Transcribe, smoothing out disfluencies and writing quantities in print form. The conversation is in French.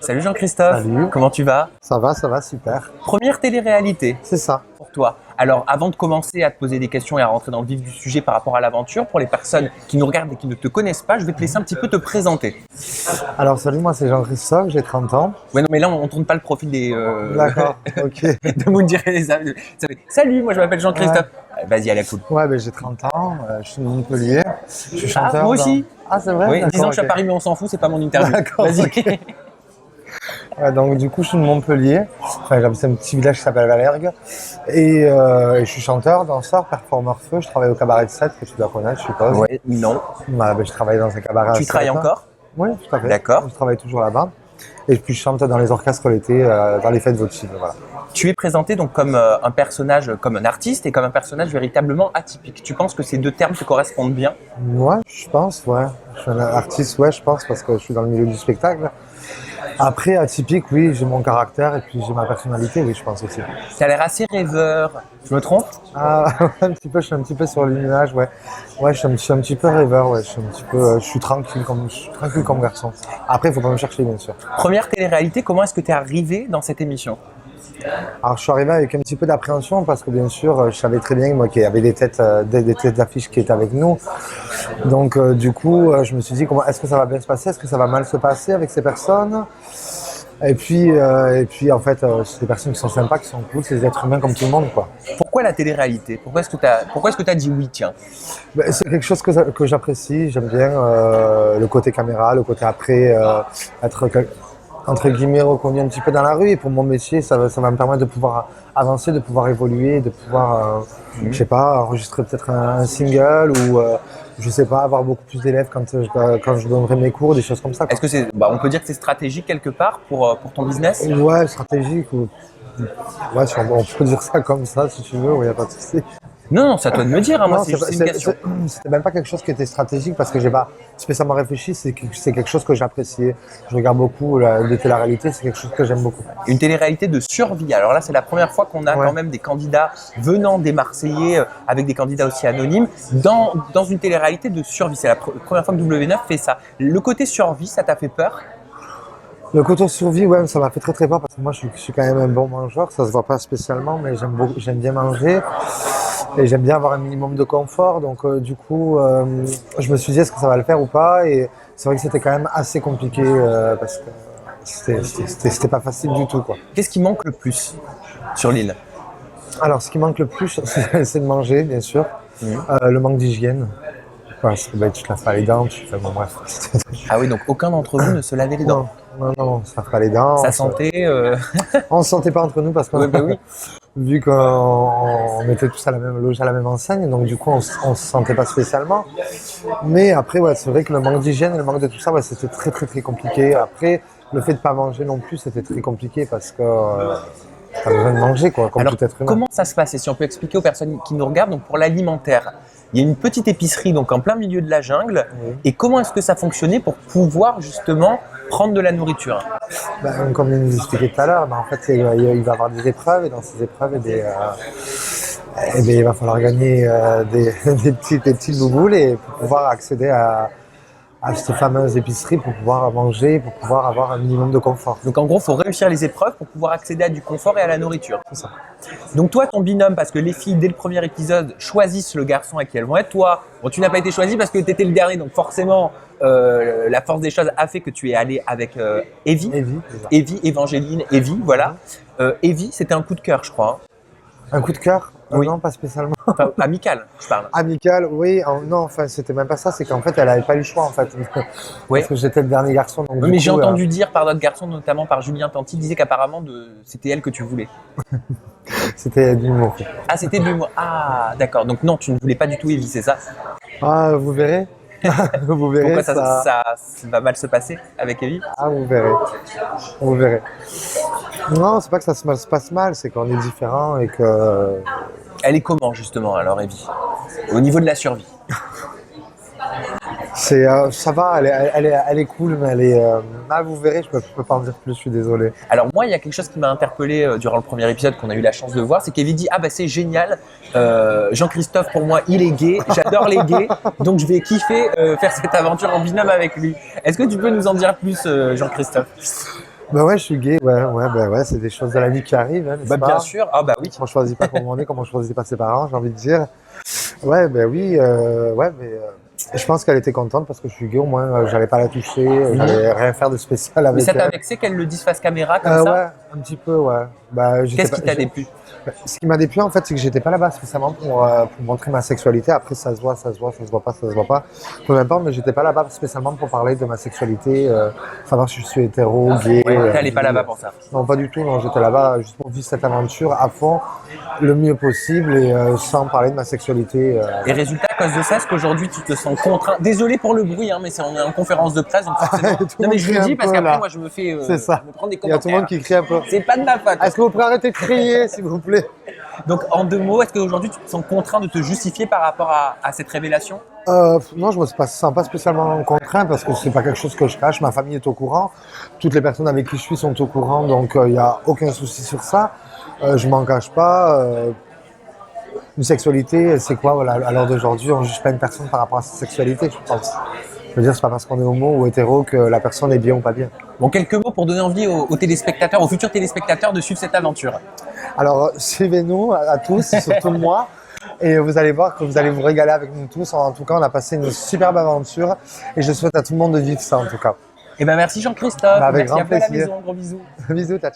Salut Jean-Christophe, Salut. comment tu vas? Ça va, super. Première télé-réalité C'est ça. pour toi. Alors avant de commencer à te poser des questions et à rentrer dans le vif du sujet par rapport à l'aventure, pour les personnes qui nous regardent et qui ne te connaissent pas, je vais te laisser un petit peu te présenter. Alors salut, moi c'est Jean-Christophe, j'ai 30 ans. Ouais, non mais là on tourne pas le profil des D'accord, ok. de Moundir et des amis. Salut, moi je m'appelle Jean-Christophe. Vas-y, allez, cool. Ouais, j'ai 30 ans, je suis de Montpellier. Je suis chanteur. Moi aussi. Ah, c'est vrai? Oui, D'accord, disons que je suis à ok. Paris mais on s'en fout, c'est pas mon interview. D'accord, Vas-y. ok. Ouais, donc du coup je suis de Montpellier, enfin j'habite un petit village qui s'appelle Valergue et je suis chanteur, danseur, performeur feu, je travaille au cabaret de 7 que tu dois connaître je suppose. Ouais, non. Voilà, je travaille dans un cabaret à Tu travailles 7. encore? Oui, tout à fait. D'accord. Je travaille toujours là-bas et puis je chante dans les orchestres l'été, dans les fêtes votives, voilà. Tu es présenté donc comme un personnage, comme un artiste et comme un personnage véritablement atypique. Tu penses que ces deux termes te correspondent bien? Ouais, je pense, ouais. Je suis un artiste, ouais, je pense, parce que je suis dans le milieu du spectacle. Après, atypique, oui, j'ai mon caractère et puis j'ai ma personnalité, oui, je pense aussi. Tu as l'air assez rêveur. Je me trompe? Ah, un petit peu, je suis un petit peu sur le nuage, ouais. Ouais, je suis un petit peu rêveur, ouais. Je suis tranquille comme garçon. Après, il faut pas me chercher, bien sûr. Première télé-réalité, comment est-ce que tu es arrivé dans cette émission? Alors, je suis arrivé avec un petit peu d'appréhension parce que, bien sûr, je savais très bien, moi, qu'il y avait des têtes d'affiche qui étaient avec nous. Donc, du coup, je me suis dit, est-ce que ça va bien se passer? Est-ce que ça va mal se passer avec ces personnes? Et puis, en fait, c'est des personnes qui sont sympas, qui sont cool, c'est des êtres humains comme tout le monde, quoi. Pourquoi la télé-réalité? Pourquoi est-ce que tu as dit oui, tiens? Ben, c'est quelque chose que j'apprécie, j'aime bien le côté caméra, le côté après, entre guillemets reconnu un petit peu dans la rue. Et pour mon métier, ça va me permettre de pouvoir avancer, de pouvoir évoluer, de pouvoir, je sais pas, enregistrer peut-être un single ou, je sais pas, avoir beaucoup plus d'élèves quand je donnerai mes cours, des choses comme ça, quoi. Est-ce que on peut dire que c'est stratégique quelque part pour ton business? Ouais, stratégique ou... Ouais, on peut dire ça comme ça si tu veux, il n'y a pas de souci. Non, c'est à toi de me dire, hein, moi Non, c'est juste une question. c'était même pas quelque chose qui était stratégique parce que j'ai pas spécialement réfléchi, c'est quelque chose que j'appréciais. Je regarde beaucoup de télé-réalité, c'est quelque chose que j'aime beaucoup. Une télé-réalité de survie. Alors là, c'est la première fois qu'on a Ouais. quand même des candidats venant des Marseillais, avec des candidats aussi anonymes, dans une télé-réalité de survie. C'est la première fois que W9 fait ça. Le côté survie, ça t'a fait peur? Le côté survie, ouais, ça m'a fait très très peur parce que moi je suis quand même un bon mangeur, ça se voit pas spécialement, mais j'aime bien manger et j'aime bien avoir un minimum de confort. Donc du coup, je me suis dit est-ce que ça va le faire ou pas, et c'est vrai que c'était quand même assez compliqué parce que c'était pas facile du tout, quoi. Qu'est-ce qui manque le plus sur l'île? Alors, ce qui manque le plus, c'est de manger, bien sûr. Le manque d'hygiène. Parce que tu te laves pas les dents, bon, bref. Ah oui, donc aucun d'entre vous ne se lavait les dents. Non, on se lave pas les dents. Ça sentait. On se sentait pas entre nous parce que Ouais, bah oui. vu qu'on était tous à la même loge, à la même enseigne, donc du coup on se sentait pas spécialement. Mais après, ouais, c'est vrai que le manque d'hygiène et le manque de tout ça, ouais, c'était très très très compliqué. Après, le fait de pas manger non plus, c'était très compliqué parce que t'as besoin de manger, quoi, comme Alors, tout être humain. comment ça se passe? Et si on peut expliquer aux personnes qui nous regardent, donc pour l'alimentaire, il y a une petite épicerie donc en plein milieu de la jungle. Oui. Et comment est-ce que ça fonctionnait pour pouvoir justement prendre de la nourriture? Comme je vous expliquais tout à l'heure, en fait, il va y avoir des épreuves et dans ces épreuves, il va falloir gagner des petits bouboules et pour pouvoir accéder à cette fameuse épicerie pour pouvoir manger, pour pouvoir avoir un minimum de confort. Donc en gros, il faut réussir les épreuves pour pouvoir accéder à du confort et à la nourriture. C'est ça. Donc toi, ton binôme, parce que les filles, dès le premier épisode, choisissent le garçon avec qui elles vont être. Toi, bon, tu n'as pas été choisi parce que tu étais le dernier, donc forcément, la force des choses a fait que tu es allé avec Evie. Evie, Évangéline, Evie, voilà. Evie, c'était un coup de cœur, je crois. Un coup de cœur? Oui. Non, pas spécialement. Enfin, amical, je parle. Amical, oui. Non, enfin, c'était même pas ça. C'est qu'en fait, elle avait pas eu le choix, en fait. Oui. Parce que j'étais le dernier garçon. Donc, Oui, mais j'ai entendu dire par d'autres garçons, notamment par Julien Tanti, disait qu'apparemment c'était elle que tu voulais. C'était de l'humour. Ah, c'était de l'humour. Ah, d'accord. Donc non, tu ne voulais pas du tout Evie, c'est ça? Ah, vous verrez. Vous verrez. Pourquoi ça va mal se passer avec Evie? Ah, vous verrez. Vous verrez. Non, c'est pas que ça se passe mal, c'est qu'on est différents et que... Elle est comment justement alors, Evie? Au niveau de la survie? Ça va, elle est cool, mais elle est... vous verrez, je peux pas en dire plus, je suis désolé. Alors moi, il y a quelque chose qui m'a interpellé durant le premier épisode qu'on a eu la chance de voir, c'est qu'Evie dit « Ah bah c'est génial, Jean-Christophe pour moi, il est gay, j'adore les gays, donc je vais kiffer faire cette aventure en binôme avec lui. » Est-ce que tu peux nous en dire plus, Jean-Christophe? Bah ouais, je suis gay, ouais, c'est des choses de la vie qui arrivent, hein, n'est-ce Bah pas? bien sûr, ah bah oui. On choisit pas comment on est, comme on choisit pas ses parents, j'ai envie de dire. Ouais, ben oui, je pense qu'elle était contente parce que je suis gay, au moins j'allais pas la toucher, j'allais rien faire de spécial Mais avec ça t'a elle. vexé qu'elle le dise face caméra comme ça? Ouais, un petit peu, ouais. Bah, Qu'est-ce qui t'a déplu? Ce qui m'a déplu, en fait, c'est que j'étais pas là-bas spécialement pour montrer ma sexualité. Après, ça se voit, ça se voit, ça se voit pas, ça se voit pas. Peu importe, mais j'étais pas là-bas spécialement pour parler de ma sexualité, savoir si je suis hétéro, gay. Ouais, t'allais pas là-bas pour ça. Non, pas du tout. Non, j'étais là-bas juste pour vivre cette aventure à fond, le mieux possible et sans parler de ma sexualité. Et résultat, à cause de ça, est-ce qu'aujourd'hui tu te sens contraint? Désolé pour le bruit, hein, mais on est en conférence de presse, donc forcément. Tout le Non mais monde je le crie dis un parce peu, qu'après là. moi je me fais C'est ça. me prendre des Il y a tout le monde commentaires. qui crie un peu. C'est pas de ma faute. Est-ce que vous pouvez arrêter de crier, s'il vous plaît? Donc en 2 mots, est-ce qu'aujourd'hui tu te sens contraint de te justifier par rapport à cette révélation? Non, je me sens pas spécialement contraint parce que c'est pas quelque chose que je cache. Ma famille est au courant. Toutes les personnes avec qui je suis sont au courant, donc il n'y a aucun souci sur ça. Je m'en cache pas. Une sexualité, c'est quoi voilà, à l'heure d'aujourd'hui? On ne juge pas une personne par rapport à sa sexualité, je pense. Je veux dire, c'est pas parce qu'on est homo ou hétéro que la personne est bien ou pas bien. Bon, quelques mots pour donner envie aux téléspectateurs, aux futurs téléspectateurs de suivre cette aventure. Alors, suivez-nous à tous, surtout moi. Et vous allez voir que vous allez vous régaler avec nous tous. En tout cas, on a passé une superbe aventure et je souhaite à tout le monde de vivre ça en tout cas. Eh ben merci Jean-Christophe, Avec merci grand à vous à la plaisir. maison, gros bisous. Bisous, ciao.